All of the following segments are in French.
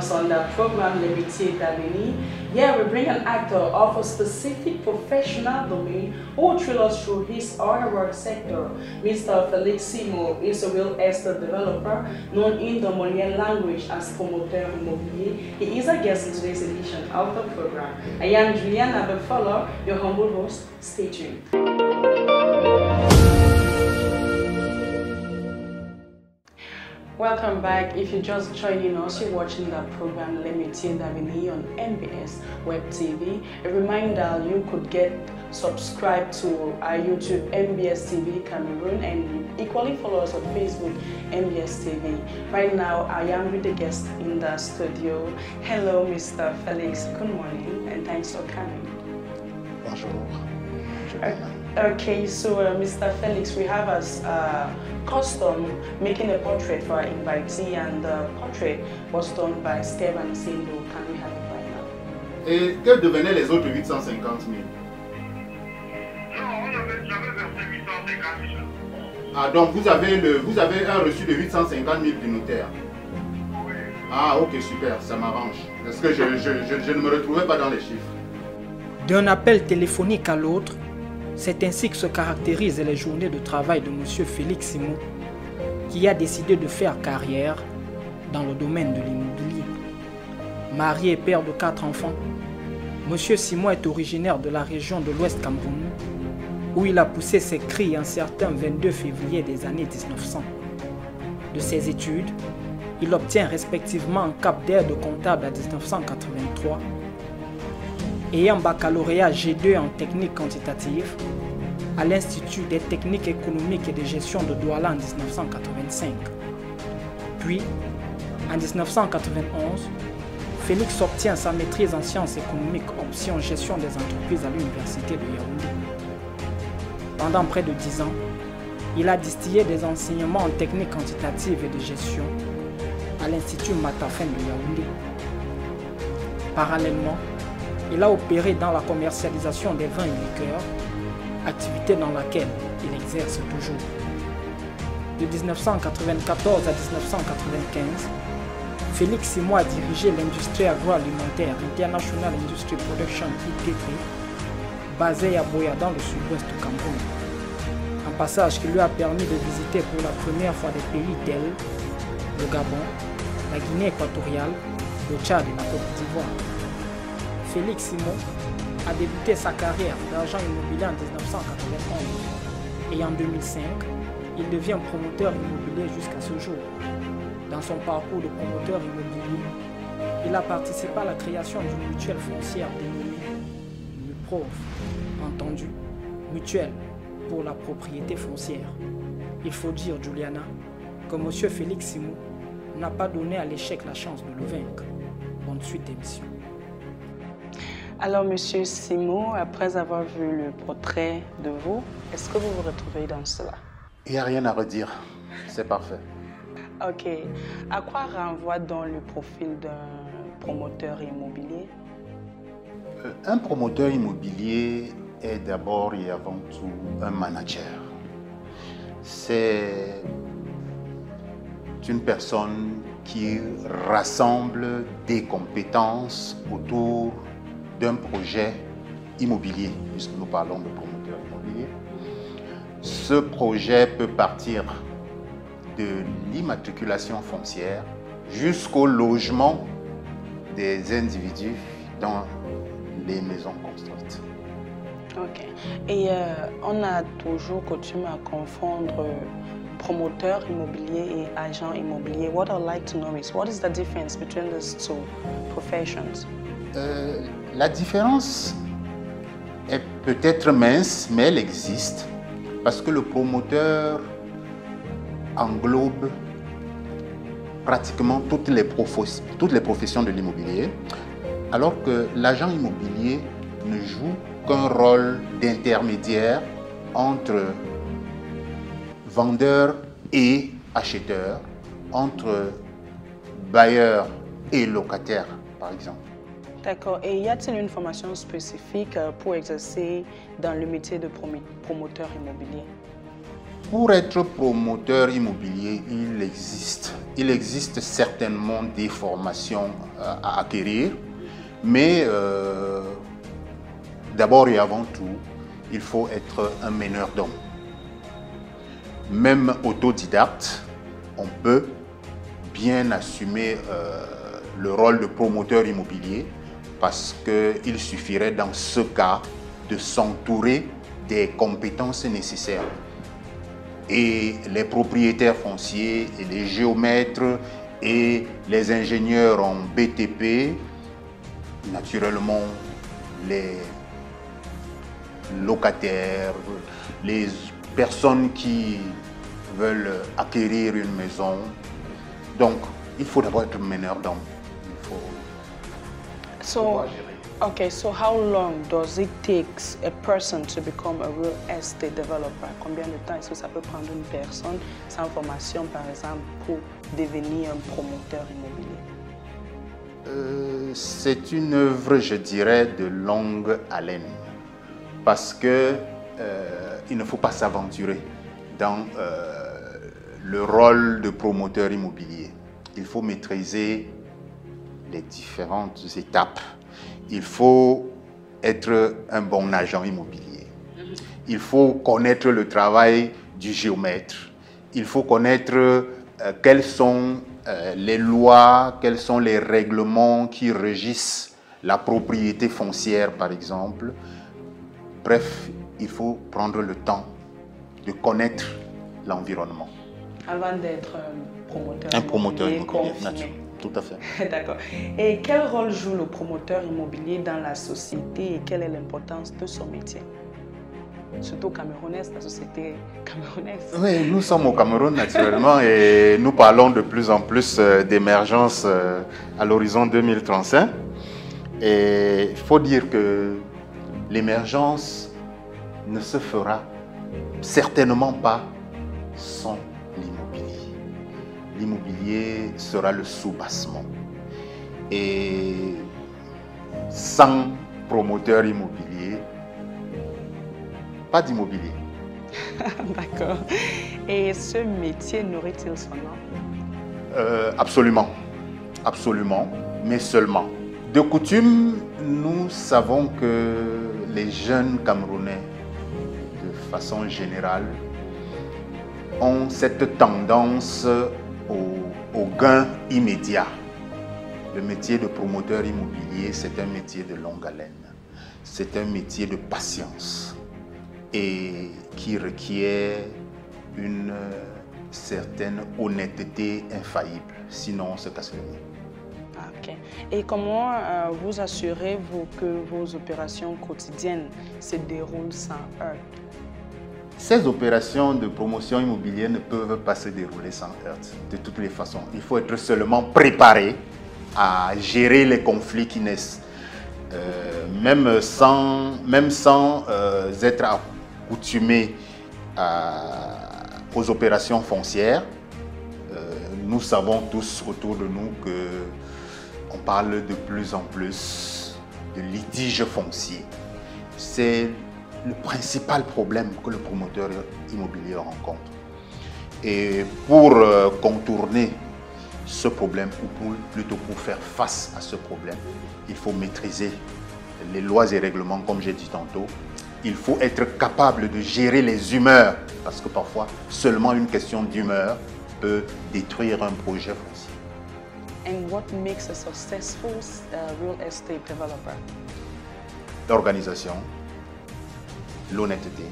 us on the program Les Métiers d'Avenir. Here we bring an actor of a specific professional domain who will thrill us through his or her work sector. Mr. Felix Simo is a real estate developer known in the Malian language as Promoteur Immobilier. He is a guest in today's edition of the program. I am Juliana Befolo, your humble host. Stay tuned. Welcome back. If you're just joining us, you're watching the program Les Métiers d'Avenir on MBS Web TV. A reminder, you could get subscribed to our YouTube MBS TV Cameroon and equally follow us on Facebook MBS TV. Right now, I am with the guest in the studio. Hello, Mr. Felix. Good morning and thanks for coming. Bonjour. Okay, so Mr. Felix, we have as custom making a portrait for our invitee, and the portrait was done by Steven Sindo. Can we have it right now? Et que devenaient les autres 850 000? Non, on avait versé 850 000. Ah, donc vous avez un reçu de 850 000 du notaire? Oui. Ah, ok, super, ça m'arrange. Parce que je ne me retrouvais pas dans les chiffres. D'un appel téléphonique à l'autre, c'est ainsi que se caractérisent les journées de travail de M. Félix Simon, qui a décidé de faire carrière dans le domaine de l'immobilier. Marié et père de 4 enfants, M. Simon est originaire de la région de l'Ouest Cameroun, où il a poussé ses cris un certain 22 février des années 1900. De ses études, il obtient respectivement un cap d'aide comptable à 1983 et un baccalauréat G2 en technique quantitative à l'Institut des techniques économiques et de gestion de Douala en 1985. Puis, en 1991, Félix obtient sa maîtrise en sciences économiques option gestion des entreprises à l'Université de Yaoundé. Pendant près de 10 ans, il a distillé des enseignements en technique quantitative et de gestion à l'Institut Matafen de Yaoundé. Parallèlement, il a opéré dans la commercialisation des vins et liqueurs, activité dans laquelle il exerce toujours. De 1994 à 1995, Félix Simon a dirigé l'industrie agroalimentaire International Industry Production IPP, basée à Boya dans le sud-ouest du Cameroun. Un passage qui lui a permis de visiter pour la première fois des pays tels le Gabon, la Guinée équatoriale, le Tchad et la Côte d'Ivoire. Félix Simon a débuté sa carrière d'agent immobilier en 1991 et en 2005, il devient promoteur immobilier jusqu'à ce jour. Dans son parcours de promoteur immobilier, il a participé à la création d'une mutuelle foncière dénommée MUPROF, entendu, mutuelle pour la propriété foncière. Il faut dire, Juliana, que M. Félix Simon n'a pas donné à l'échec la chance de le vaincre. Bonne suite d'émission. Alors, Monsieur Simon, après avoir vu le portrait de vous, est-ce que vous vous retrouvez dans cela? Il n'y a rien à redire, c'est parfait. Ok. À quoi renvoie donc le profil d'un promoteur immobilier? Un promoteur immobilier est d'abord et avant tout un manager. C'est une personne qui rassemble des compétences autour d'un projet immobilier, puisque nous parlons de promoteur immobilier. Ce projet peut partir de l'immatriculation foncière jusqu'au logement des individus dans les maisons construites. Ok. Et on a toujours coutume à confondre promoteur immobilier et agent immobilier. What I'd like to know is, what is the difference between these two professions? La différence est peut-être mince, mais elle existe parce que le promoteur englobe pratiquement toutes les professions de l'immobilier, alors que l'agent immobilier ne joue qu'un rôle d'intermédiaire entre vendeurs et acheteurs, entre bailleurs et locataires, par exemple. D'accord. Et y a-t-il une formation spécifique pour exercer dans le métier de promoteur immobilier? Pour être promoteur immobilier, il existe certainement des formations à acquérir, mais d'abord et avant tout, il faut être un meneur d'hommes. Même autodidacte, on peut bien assumer le rôle de promoteur immobilier parce qu'il suffirait dans ce cas de s'entourer des compétences nécessaires. Et les propriétaires fonciers et les géomètres et les ingénieurs en BTP, naturellement les locataires, les personnes qui veulent acquérir une maison. Donc, il faut d'abord être meneur d'hommes. Il faut pouvoir gérer. Okay, so how long does it take a person to become a real estate developer? Combien de temps est-ce que ça peut prendre une personne sans formation, par exemple, pour devenir un promoteur immobilier? C'est une œuvre, je dirais, de longue haleine. Parce que il ne faut pas s'aventurer dans le rôle de promoteur immobilier. Il faut maîtriser les différentes étapes. Il faut être un bon agent immobilier. Il faut connaître le travail du géomètre. Il faut connaître quelles sont les lois, quels sont les règlements qui régissent la propriété foncière, par exemple. Bref, il faut prendre le temps de connaître l'environnement. Avant d'être Un promoteur immobilier, confirmé. tout à fait. D'accord. Et quel rôle joue le promoteur immobilier dans la société et quelle est l'importance de son métier? Surtout camerounaise, la société camerounaise. Oui, nous sommes au Cameroun naturellement et nous parlons de plus en plus d'émergence à l'horizon 2035. Et il faut dire que l'émergence ne se fera certainement pas sans l'immobilier. L'immobilier sera le soubassement. Et sans promoteur immobilier, pas d'immobilier. D'accord. Et ce métier nourrit-il son nom? Absolument. Absolument, mais seulement. De coutume, nous savons que les jeunes Camerounais, de façon générale, ont cette tendance au gain immédiat. Le métier de promoteur immobilier, c'est un métier de longue haleine. C'est un métier de patience et qui requiert une certaine honnêteté infaillible. Sinon, on se casse le nez. Ok. Et comment vous assurez-vous que vos opérations quotidiennes se déroulent sans heurts? Ces opérations de promotion immobilière ne peuvent pas se dérouler sans heurts. De toutes les façons, il faut être seulement préparé à gérer les conflits qui naissent. Même sans être accoutumé aux opérations foncières, nous savons tous autour de nous qu'on parle de plus en plus de litiges fonciers. C'est le principal problème que le promoteur immobilier rencontre. Et pour contourner ce problème, ou plutôt pour faire face à ce problème, il faut maîtriser les lois et règlements, comme j'ai dit tantôt. Il faut être capable de gérer les humeurs, parce que parfois, seulement une question d'humeur peut détruire un projet foncier. And what makes a successful real estate developer? L'organisation, l'honnêteté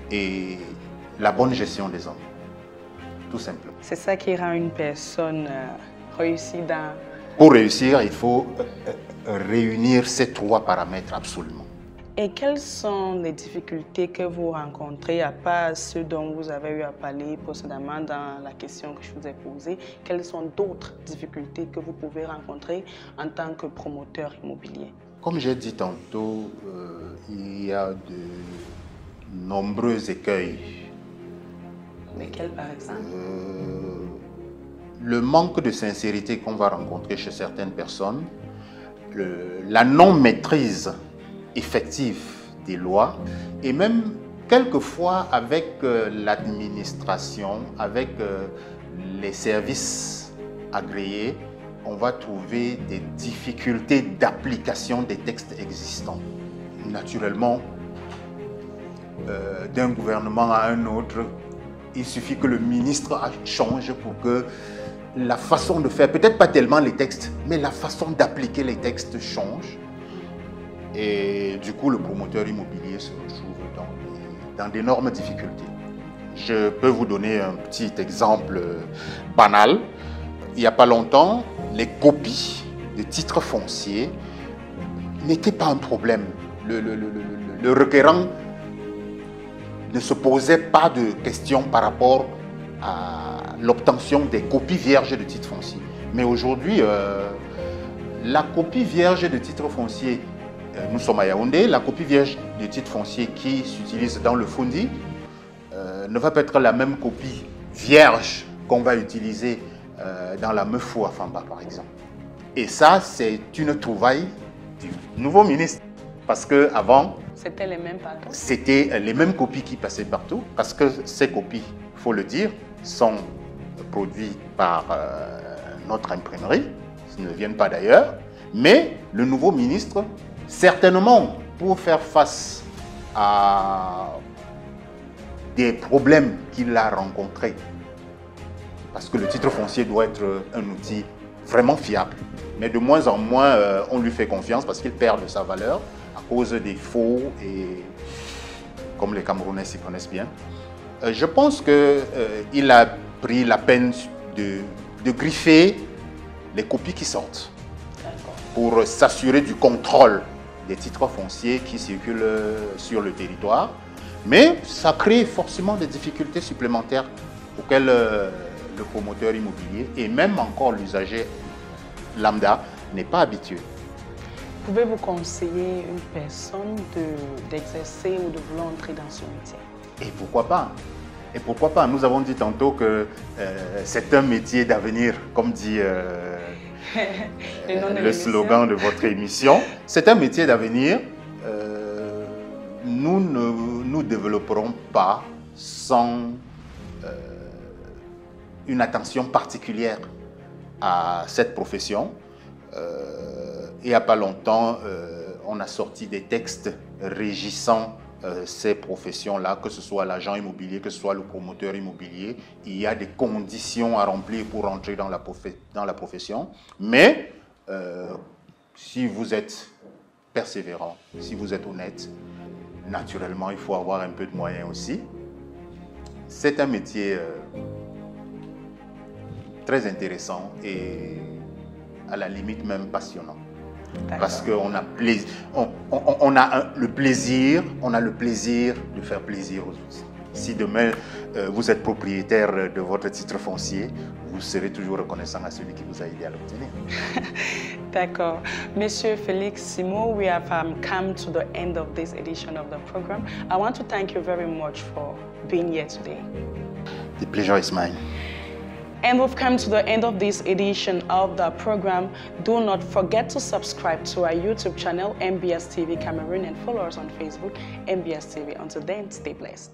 et la bonne gestion des hommes, tout simplement. C'est ça qui rend une personne réussie dans... Pour réussir, il faut réunir ces trois paramètres absolument. Et quelles sont les difficultés que vous rencontrez, à part ceux dont vous avez eu à parler précédemment dans la question que je vous ai posée? Quelles sont d'autres difficultés que vous pouvez rencontrer en tant que promoteur immobilier? Comme j'ai dit tantôt, il y a de nombreux écueils. Lesquels, par exemple? Le manque de sincérité qu'on va rencontrer chez certaines personnes, la non-maîtrise effective des lois et même quelquefois, avec l'administration, avec les services agréés, on va trouver des difficultés d'application des textes existants. Naturellement, d'un gouvernement à un autre, il suffit que le ministre change pour que la façon de faire, peut-être pas tellement les textes, mais la façon d'appliquer les textes change. Et du coup, le promoteur immobilier se retrouve dans d'énormes difficultés. Je peux vous donner un petit exemple banal. Il n'y a pas longtemps, les copies de titres fonciers n'étaient pas un problème. Le requérant ne se posait pas de questions par rapport à l'obtention des copies vierges de titres fonciers. Mais aujourd'hui, la copie vierge de titres fonciers, nous sommes à Yaoundé, la copie vierge de titres fonciers qui s'utilise dans le Fundi ne va pas être la même copie vierge qu'on va utiliser dans la Meufou à Famba, par exemple. Et ça, c'est une trouvaille du nouveau ministre. Parce qu'avant, c'était les mêmes partout. C'était les mêmes copies qui passaient partout. Parce que ces copies, il faut le dire, sont produites par notre imprimerie. Ils ne viennent pas d'ailleurs. Mais le nouveau ministre, certainement, pour faire face à des problèmes qu'il a rencontrés, parce que le titre foncier doit être un outil vraiment fiable. Mais de moins en moins, on lui fait confiance parce qu'il perd de sa valeur à cause des faux et comme les Camerounais s'y connaissent bien. Je pense qu'il a pris la peine de griffer les copies qui sortent pour s'assurer du contrôle des titres fonciers qui circulent sur le territoire. Mais ça crée forcément des difficultés supplémentaires auxquelles le promoteur immobilier et même encore l'usager lambda n'est pas habitué. Pouvez-vous conseiller une personne d'exercer ou de vouloir entrer dans ce métier? Et pourquoi pas? Et pourquoi pas? Nous avons dit tantôt que c'est un métier d'avenir, comme dit le slogan de votre émission. C'est un métier d'avenir. Nous ne nous développerons pas sans une attention particulière à cette profession. Il n'y a pas longtemps, on a sorti des textes régissant ces professions-là, que ce soit l'agent immobilier, que ce soit le promoteur immobilier. Il y a des conditions à remplir pour entrer dans la profession. Mais si vous êtes persévérant, si vous êtes honnête, naturellement, il faut avoir un peu de moyens aussi. C'est un métier très intéressant et à la limite même passionnant. Parce qu'on a, le plaisir de faire plaisir aux autres. Si demain vous êtes propriétaire de votre titre foncier, vous serez toujours reconnaissant à celui qui vous a aidé à l'obtenir. D'accord. Monsieur Felix Simo, we have come to the end of this edition of the program. I want to thank you very much for being here today. The pleasure is mine. And we've come to the end of this edition of the program. Do not forget to subscribe to our YouTube channel, MBS TV Cameroon, and follow us on Facebook, MBS TV. Until then, stay blessed.